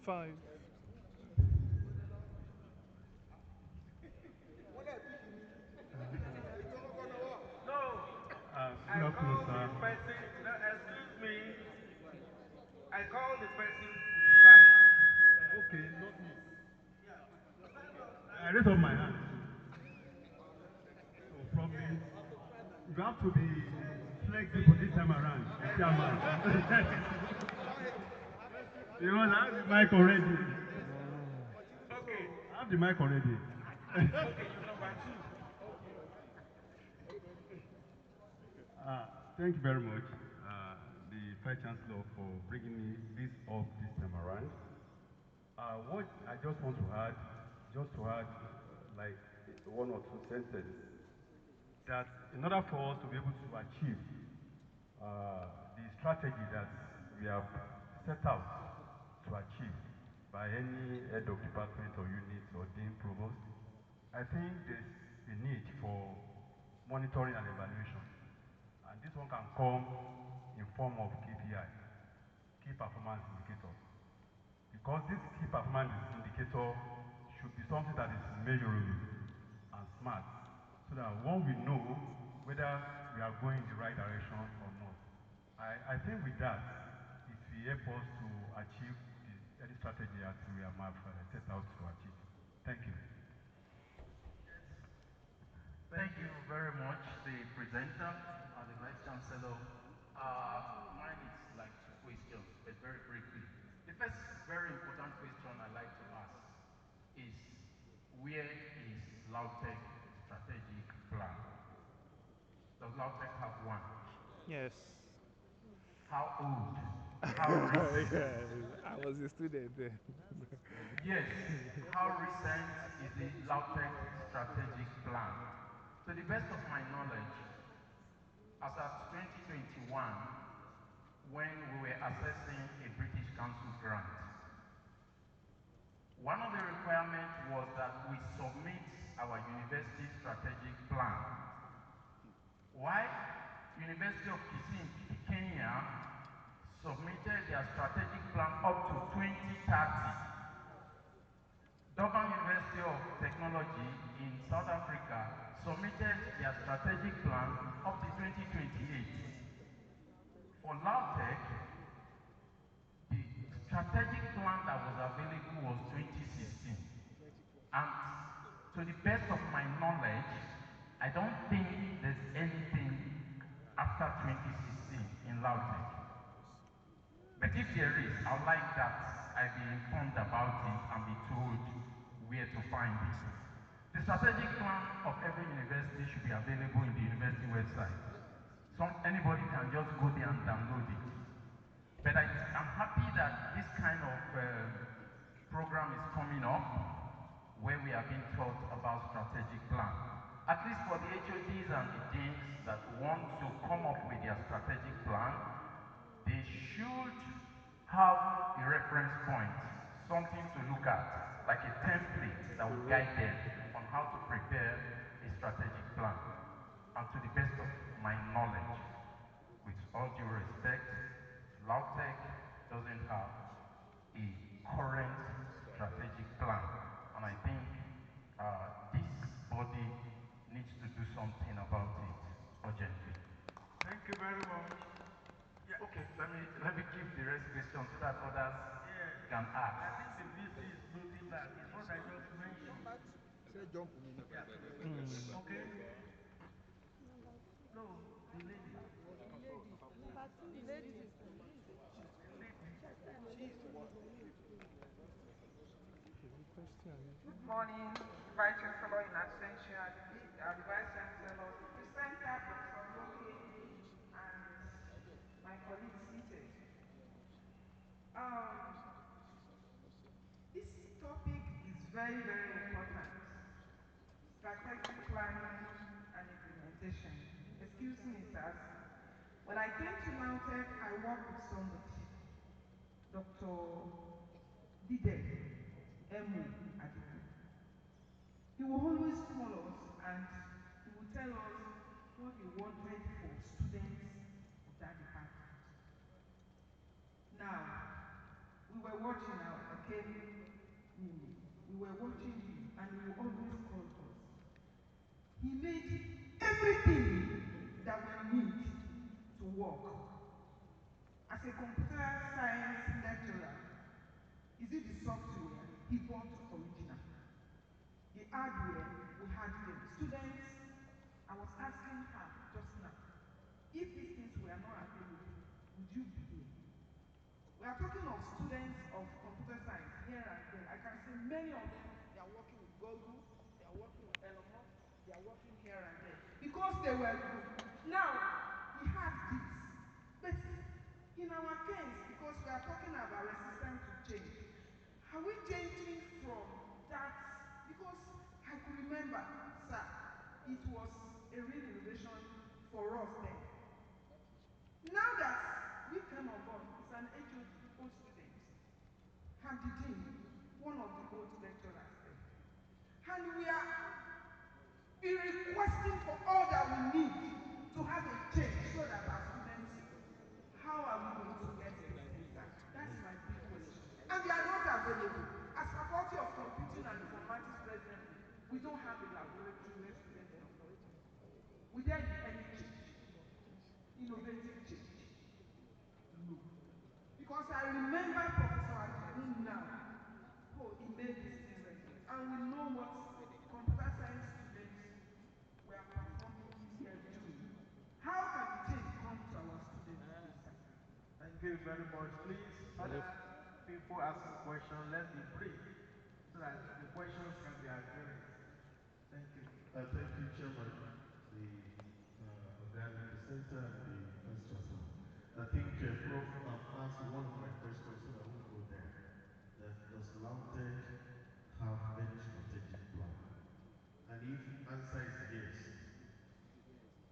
5. No, Good I afternoon, called the sir. person. No, excuse me. I called the person with style. Okay, not me. I raised up my hand, so probably you have to be flexible this time around, chairman. Because I have the mic already. Okay, I have the mic already. okay, number two. Thank you very much, the Vice Chancellor, for bringing me this up this time around. What I just want to add, like one or two sentences, that in order for us to be able to achieve the strategy that we have set out to achieve by any head of department or unit or dean provost, I think there's a need for monitoring and evaluation. And this one can come in form of KPI, key performance indicator. Because this key performance indicator should be something that is measurable and smart, so that one will know whether we are going in the right direction or not. I think with that, it will help us to achieve any strategy that we have set out to achieve. Thank you. Thank you very much, the presenter and the Vice Chancellor. Mine is like two questions, but very briefly. The first very important question I like to ask is, where is LAUTECH strategic plan? Does LAUTECH have one? Yes. How old? How recent? I was a student then. Yes. How recent is the LAUTECH strategic plan? To the best of my knowledge, as at 2021, when we were assessing a British Council grant, one of the requirements was that we submit our university strategic plan. Why? University of Kisii, Kenya submitted their strategic plan up to 2030. Durban University of Technology in South Africa submitted their strategic plan up to 2028. For LAUTECH, the strategic plan that was available was 2016. And to the best of my knowledge, I don't think there's anything after 2016 in LAUTECH. But if there is, I'd like that I be informed about it and be told where to find it. The strategic plan of every university should be available in the university website. Anybody can just go there and download it. But I'm happy that this kind of program is coming up, where we are being taught about strategic plan. At least for the HODs and the deans that want to come up with their strategic plan, they should have a reference point, something to look at, like a template that will guide them on how to prepare a strategic plan. And to the best of my knowledge, with all due respect, LAUTECH doesn't have a current strategic plan. And I think this body needs to do something about it urgently. Thank you very much. Yeah, Okay, let me give the rest question so that others yeah. can ask. I think the VC is noting that. It's what I just mentioned. Yeah. Okay. No, the lady. The lady. Good morning, the Vice Chancellor in absentia, the Vice Chancellor, the presenter, Dr. Loke, and my colleagues seated. Um, this topic is very, very important. Strategic planning and implementation. Excuse me, sirs. When I came to LAUTECH, I worked with somebody, Dr. Dide Emu Adiku. He will always call us and he will tell us what he wanted for students of that department. Now, we were watching now, came in, we were watching him and he would always call us. He made everything that we need to work. As a computer science lecturer, is it the software he bought original? The hardware, we had them. Students, I was asking her just now, if these things were not available, would you be here? We are talking of students of computer science here and there. I can see many of them, they are working with Google, they are working with Elon Musk, they are working here and there. Because they were good. Now, we had this. But in our case, because we are talking about resistance to change, are we changing from that? Because I could remember, sir, it was a real innovation for us then. Now that we came on board, it's an HOD, old student, Hamdi Dean, one of the old lecturers there. And we are be requesting for all that we need to have a change so that our students, how are we going to get these things done? That's my big question. And they are not available. As Faculty of Computing and Informatics presently, we don't have a laboratory where students can work. Will there be any change? Innovative change? No. Because I remember Professor Adigun now. Oh, he made this thing ready. And we know what computer science students were performing, we are doing. How can change come to our students, please, sir? Thank you very much. Please, other people asking questions, let's be brief so that the questions can be addressed. Thank you. Thank you, Chairman, the organic presenter and the Vice Chancellor. I think Prof asked one of my questions, so I won't go there. Does LAUTECH have any strategic plan? And if answer is yes,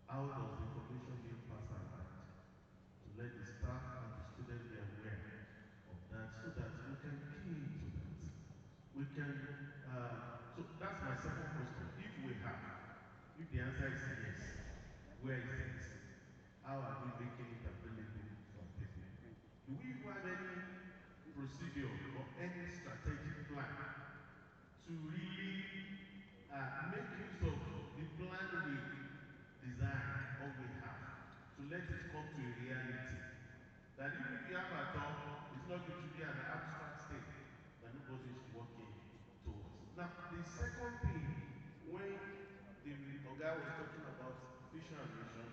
how does the information being passed around to let the staff and the students be aware of that so that we can key into that? We can, so that's my second question. If we have, if the answer is yes, where is it? How are we making it available for people? Do we have any procedure or any strategic plan to really make use of the plan we design or we have to let it come to a reality? That even if you have a thought, it's not going to be an abstract state that nobody is working towards. Now, the second thing, when the Oga was talking about vision and mission,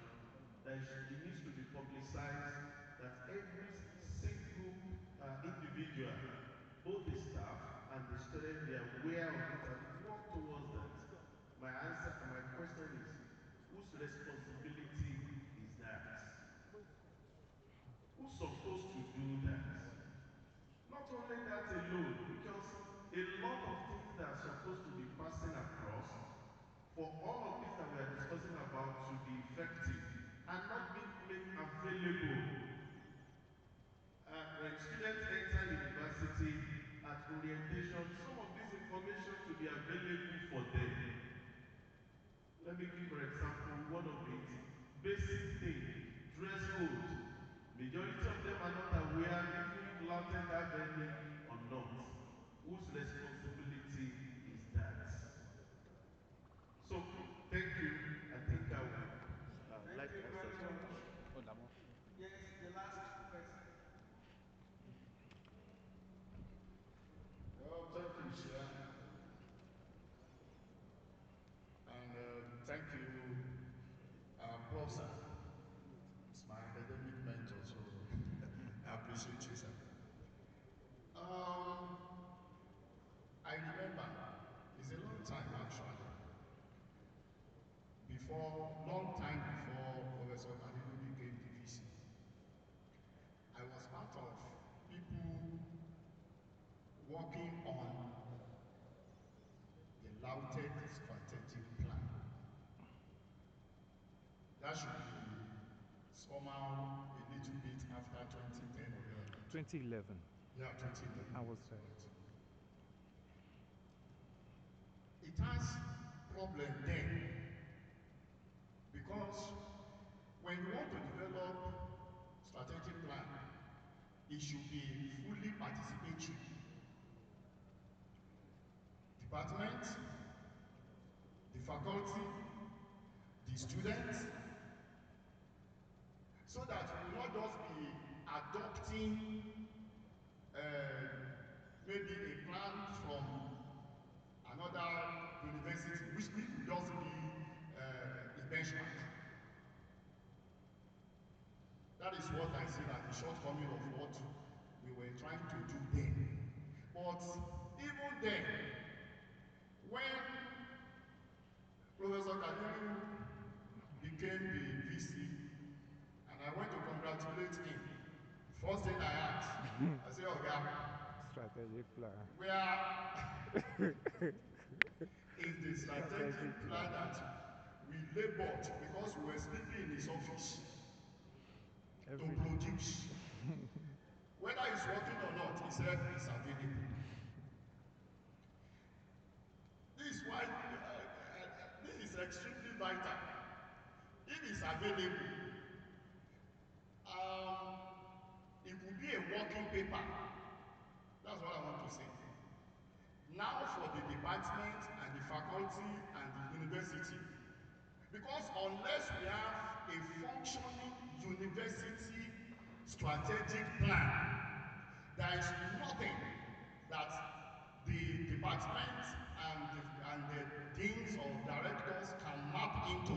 that it needs to be publicized that every single individual, both the staff and the student, they are aware of it and work towards that. My answer, my question is, whose responsibility is that? Who's supposed to do that? Not only that alone, because a lot of things that are supposed to be passing across for all of this that we are discussing about to be effective are not being made available. When students enter university at orientation, some of this information should be available for them. Let me give for example one of it, basic thing, dress code. Majority of them are not aware even if LAUTECH have any or not. Whose responsibility is that? So, thank you. I think I will like to answer some questions. Yes, the last person. Well, thank you, Chair. And thank you, Prof, sir. It's my academic mentor, so I appreciate you, sir. I remember, it's a long time actually, long time before Professor Madilu became the VC. I was part of people working on the LAUTECH strategic plan. That should be somehow a little bit after 2010 or 2011. yeah, 2011. I was correct. It has problem then because when you want to develop strategic plan, it should be fully participatory. department, the faculty, the students, so that we will not just be adopting maybe a plan from another university, which could just be a benchmark. That is what I see as the shortcoming of what we were trying to do then. But even then, when Professor Kadiru became the VC, and I went to congratulate him, first thing I asked, I said, oh yeah, Strategic plan. where is the strategic plan that we labored because we were sleeping in his office to produce? Whether he's working or not, he said it's available. This is why this is extremely vital. If it's available, it could be a working paper. That's what I want to say. Now for the department and the faculty and the university, because unless we have a functioning university strategic plan, there is nothing that the department and the deans or directors can map into.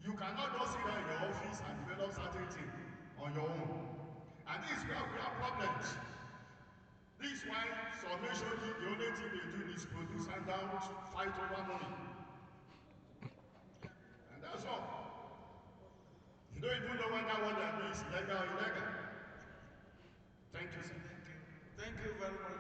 You cannot just sit down in your office and develop certain things on your own. And this is where we have problems. This is why some nations, the only thing they do is produce handouts, fight over money. And that's all. You don't even know whether what they're doing is legal or illegal. Thank you, sir. Thank you very much.